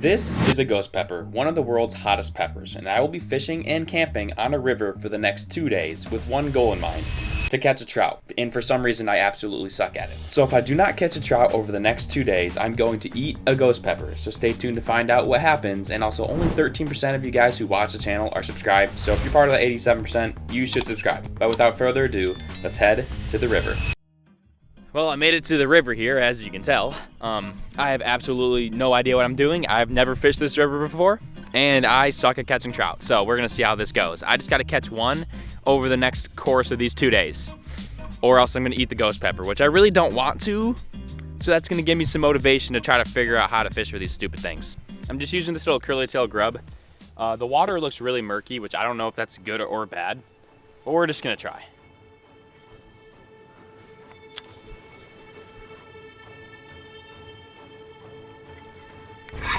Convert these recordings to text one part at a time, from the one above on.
This is a ghost pepper, one of the world's hottest peppers, and I will be fishing and camping on a river for the next 2 days with one goal in mind: to catch a trout, and for some reason I absolutely suck at it. So if I do not catch a trout over the next 2 days, I'm going to eat a ghost pepper, so stay tuned to find out what happens. And also, only 13% of you guys who watch the channel are subscribed, so if you're part of that 87%, you should subscribe. But without further ado, let's head to the river. Well, I made it to the river here, as you can tell. I have absolutely no idea what I'm doing. I've never fished this river before, and I suck at catching trout. So we're gonna see how this goes. I just gotta catch one over the next course of these 2 days, or else I'm gonna eat the ghost pepper, which I really don't want to. So that's gonna give me some motivation to try to figure out how to fish for these stupid things. I'm just using this little curly tail grub. The water looks really murky, which I don't know if that's good or bad, but we're just gonna try.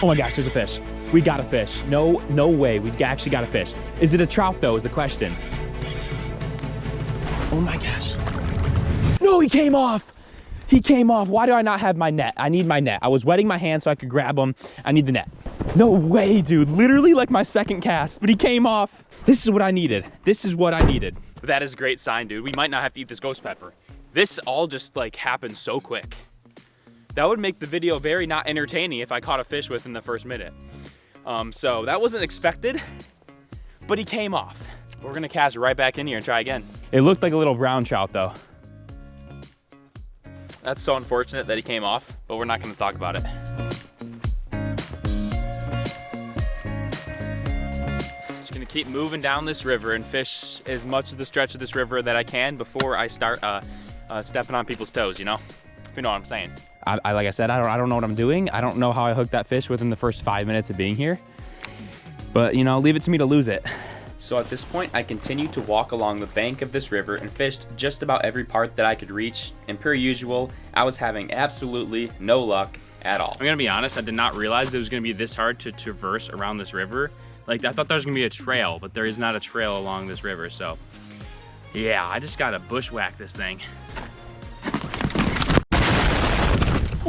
Oh my gosh, there's a fish. We got a fish. No way. We've actually got a fish. Is it a trout though, is the question. Oh my gosh. No, he came off. He came off. Why do I not have my net? I need my net. I was wetting my hand so I could grab him. I need the net. No way, dude. Literally like my second cast, but he came off. This is what I needed. This is what I needed. That is a great sign, dude. We might not have to eat this ghost pepper. This all just like happened so quick. That would make the video very not entertaining if I caught a fish within the first minute. So that wasn't expected, but he came off. We're gonna cast right back in here and try again. It looked like a little brown trout though. That's so unfortunate that he came off, but we're not gonna talk about it. Just gonna keep moving down this river and fish as much of the stretch of this river that I can before I start stepping on people's toes, you know? If you know what I'm saying. Like I said, I don't know what I'm doing. I don't know how I hooked that fish within the first 5 minutes of being here. But, you know, leave it to me to lose it. So at this point, I continued to walk along the bank of this river and fished just about every part that I could reach. And per usual, I was having absolutely no luck at all. I'm gonna be honest, I did not realize it was gonna be this hard to traverse around this river. Like, I thought there was gonna be a trail, but there is not a trail along this river. So yeah, I just gotta bushwhack this thing.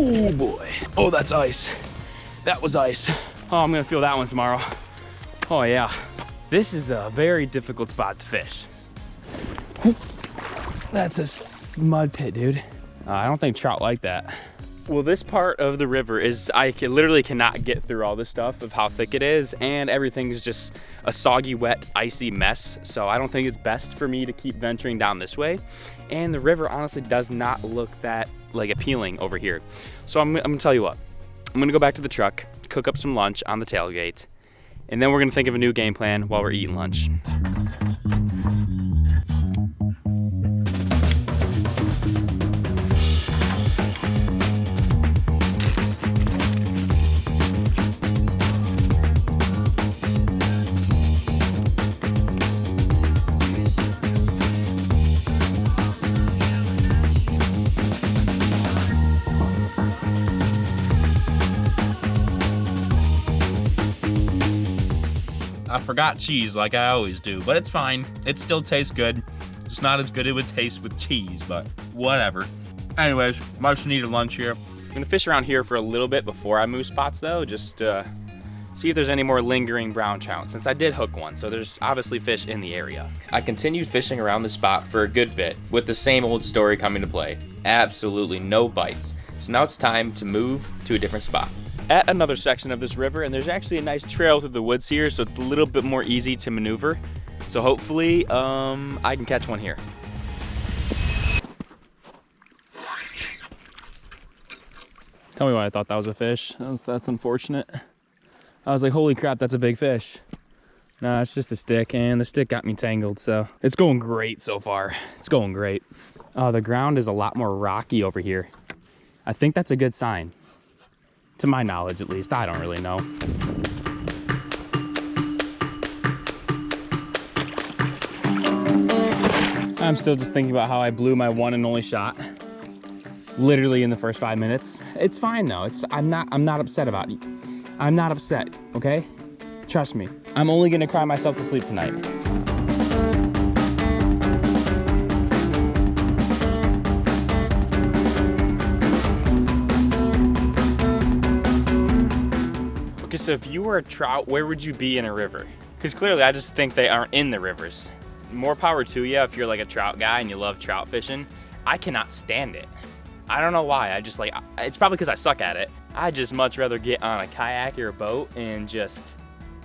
Oh boy. Oh, that's ice. That was ice. Oh, I'm gonna feel that one tomorrow. Oh yeah. This is a very difficult spot to fish. That's a mud pit, dude. I don't think trout like that. Well, this part of the river is, literally cannot get through all this stuff of how thick it is, and everything's just a soggy, wet, icy mess. So I don't think it's best for me to keep venturing down this way. And the river honestly does not look that like appealing over here. So I'm gonna tell you what, I'm gonna go back to the truck, cook up some lunch on the tailgate, and then we're gonna think of a new game plan while we're eating lunch. I forgot cheese like I always do, but it's fine. It still tastes good. It's not as good as it would taste with cheese, but whatever. Anyways, much needed lunch here. I'm gonna fish around here for a little bit before I move spots though, just to see if there's any more lingering brown trout, since I did hook one, so there's obviously fish in the area. I continued fishing around the spot for a good bit, with the same old story coming to play. Absolutely no bites. So now it's time to move to a different spot. At another section of this river, and there's actually a nice trail through the woods here, so it's a little bit more easy to maneuver. So hopefully I can catch one here. Tell me why I thought that was a fish. That's unfortunate. I was like, holy crap, that's a big fish. Nah, it's just a stick, and the stick got me tangled, so it's going great so far. It's going great. The ground is a lot more rocky over here. I think that's a good sign. To my knowledge, at least. I don't really know. I'm still just thinking about how I blew my one and only shot. Literally in the first 5 minutes. It's fine though. I'm not upset about it. I'm not upset, okay? Trust me. I'm only gonna cry myself to sleep tonight. Okay, so if you were a trout, where would you be in a river? Because clearly I just think they aren't in the rivers. More power to you if you're like a trout guy and you love trout fishing. I cannot stand it. I don't know why. I just like, it's probably because I suck at it. I just much rather get on a kayak or a boat and just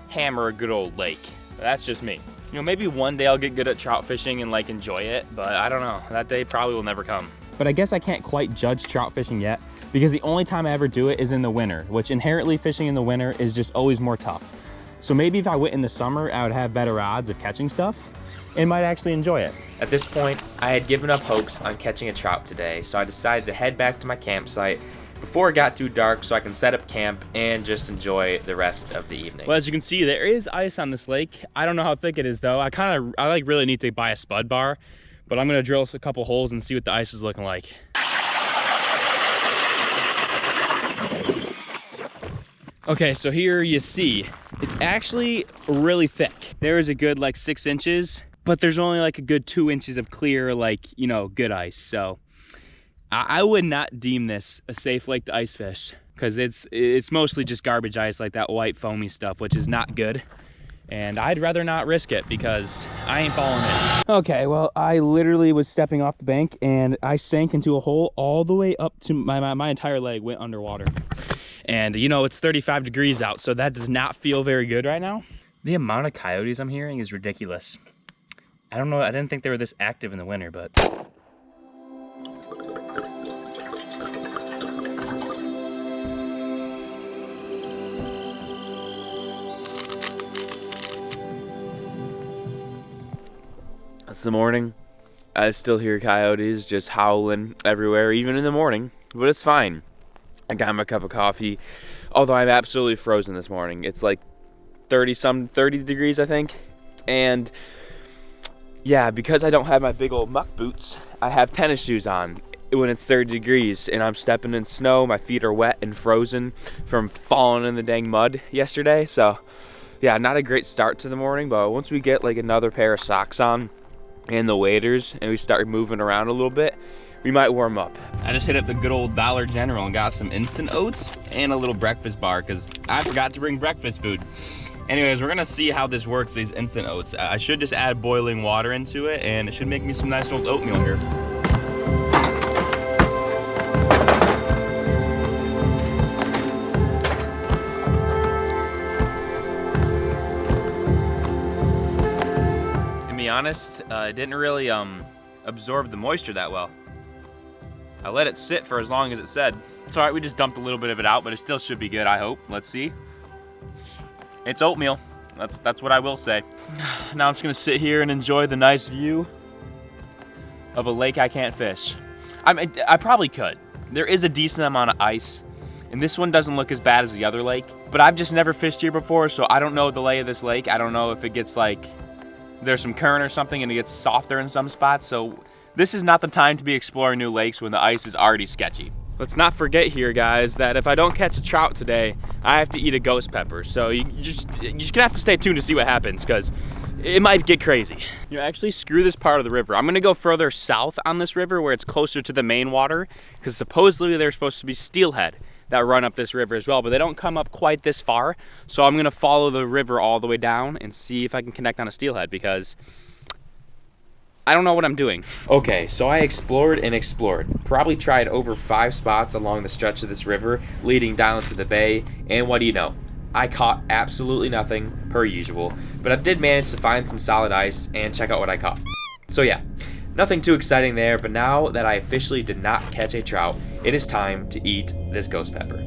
hammer a good old lake. That's just me. You know, maybe one day I'll get good at trout fishing and like enjoy it, but I don't know. That day probably will never come. But I guess I can't quite judge trout fishing yet because the only time I ever do it is in the winter, which inherently fishing in the winter is just always more tough. So maybe if I went in the summer, I would have better odds of catching stuff and might actually enjoy it. At this point, I had given up hopes on catching a trout today, so I decided to head back to my campsite before it got too dark so I can set up camp and just enjoy the rest of the evening. Well, as you can see, there is ice on this lake. I don't know how thick it is though. I like really need to buy a spud bar, but I'm gonna drill a couple holes and see what the ice is looking like. Okay, so here you see, it's actually really thick. There is a good like 6 inches, but there's only like a good 2 inches of clear, like, you know, good ice. So I would not deem this a safe lake to ice fish because it's mostly just garbage ice, like that white foamy stuff, which is not good. And I'd rather not risk it because I ain't falling in. Okay, well, I literally was stepping off the bank and I sank into a hole all the way up to my entire leg went underwater. And you know, it's 35 degrees out, so that does not feel very good right now. The amount of coyotes I'm hearing is ridiculous. I don't know, I didn't think they were this active in the winter, but. It's the morning. I still hear coyotes just howling everywhere, even in the morning, but it's fine. I got my cup of coffee, although I'm absolutely frozen this morning. It's like 30 degrees, I think. And yeah, because I don't have my big old muck boots, I have tennis shoes on when it's 30 degrees and I'm stepping in snow. My feet are wet and frozen from falling in the dang mud yesterday. So yeah, not a great start to the morning, but once we get like another pair of socks on and the waders and we start moving around a little bit, we might warm up. I just hit up the good old Dollar General and got some instant oats and a little breakfast bar because I forgot to bring breakfast food. Anyways, we're gonna see how this works, these instant oats. I should just add boiling water into it and it should make me some nice old oatmeal here. To be honest, it didn't really absorb the moisture that well. I let it sit for as long as it said. It's all right, we just dumped a little bit of it out, but it still should be good, I hope. Let's see. It's oatmeal. That's what I will say. Now I'm just gonna sit here and enjoy the nice view of a lake I can't fish. I probably could. There is a decent amount of ice, and this one doesn't look as bad as the other lake, but I've just never fished here before, so I don't know the lay of this lake. I don't know if it gets like, there's some current or something and it gets softer in some spots, so this is not the time to be exploring new lakes when the ice is already sketchy. Let's not forget here, guys, that if I don't catch a trout today, I have to eat a ghost pepper. So you're just gonna have to stay tuned to see what happens because it might get crazy. You know, actually screw this part of the river. I'm gonna go further south on this river where it's closer to the main water because supposedly there's supposed to be steelhead that run up this river as well, but they don't come up quite this far. So I'm gonna follow the river all the way down and see if I can connect on a steelhead because I don't know what I'm doing. Okay, so I explored and explored. Probably tried over 5 spots along the stretch of this river leading down to the bay, and what do you know? I caught absolutely nothing, per usual, but I did manage to find some solid ice and check out what I caught. So yeah, nothing too exciting there, but now that I officially did not catch a trout, it is time to eat this ghost pepper.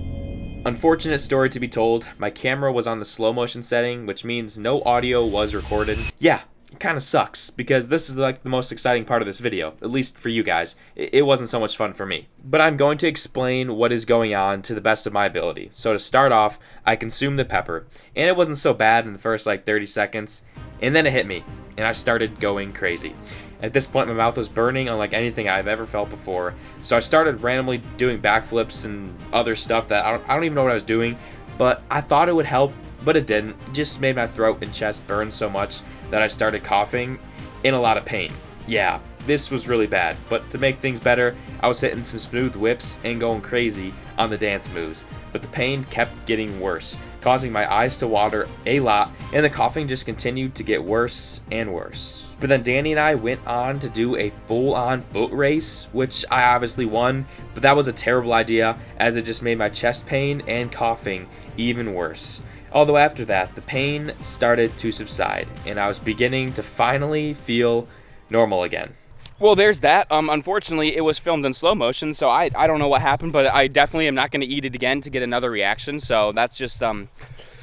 Unfortunate story to be told, my camera was on the slow motion setting, which means no audio was recorded. Yeah. It kind of sucks because this is like the most exciting part of this video, at least for you guys. It wasn't so much fun for me. But I'm going to explain what is going on to the best of my ability. So to start off, I consumed the pepper, and it wasn't so bad in the first like 30 seconds, and then it hit me, and I started going crazy. At this point, my mouth was burning unlike anything I've ever felt before, so I started randomly doing backflips and other stuff that I don't even know what I was doing, but I thought it would help, but it didn't. It just made my throat and chest burn so much that I started coughing in a lot of pain. Yeah, this was really bad, but to make things better, I was hitting some smooth whips and going crazy on the dance moves, but the pain kept getting worse, causing my eyes to water a lot, and the coughing just continued to get worse and worse. But then Danny and I went on to do a full-on foot race, which I obviously won, but that was a terrible idea as it just made my chest pain and coughing even worse. Although after that, the pain started to subside, and I was beginning to finally feel normal again. Well, there's that. Unfortunately, it was filmed in slow motion, so I don't know what happened, but I definitely am not going to eat it again to get another reaction. So that's just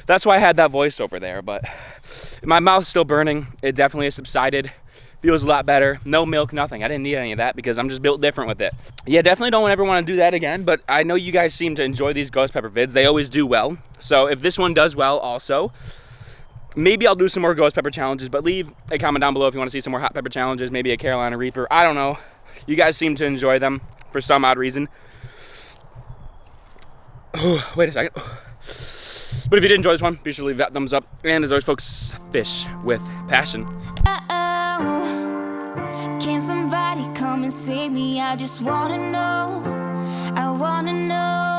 that's why I had that voiceover there. But my mouth's still burning. It definitely has subsided. Feels a lot better. No milk, nothing. I didn't need any of that because I'm just built different with it. Yeah, definitely don't ever want to do that again. But I know you guys seem to enjoy these ghost pepper vids. They always do well. So if this one does well, also. Maybe I'll do some more ghost pepper challenges, but leave a comment down below if you want to see some more hot pepper challenges, maybe a Carolina Reaper. I don't know. You guys seem to enjoy them for some odd reason. Wait a second. But if you did enjoy this one, be sure to leave that thumbs up. And as always, folks, fish with passion. Can somebody come and save me? I just wanna know. I wanna know.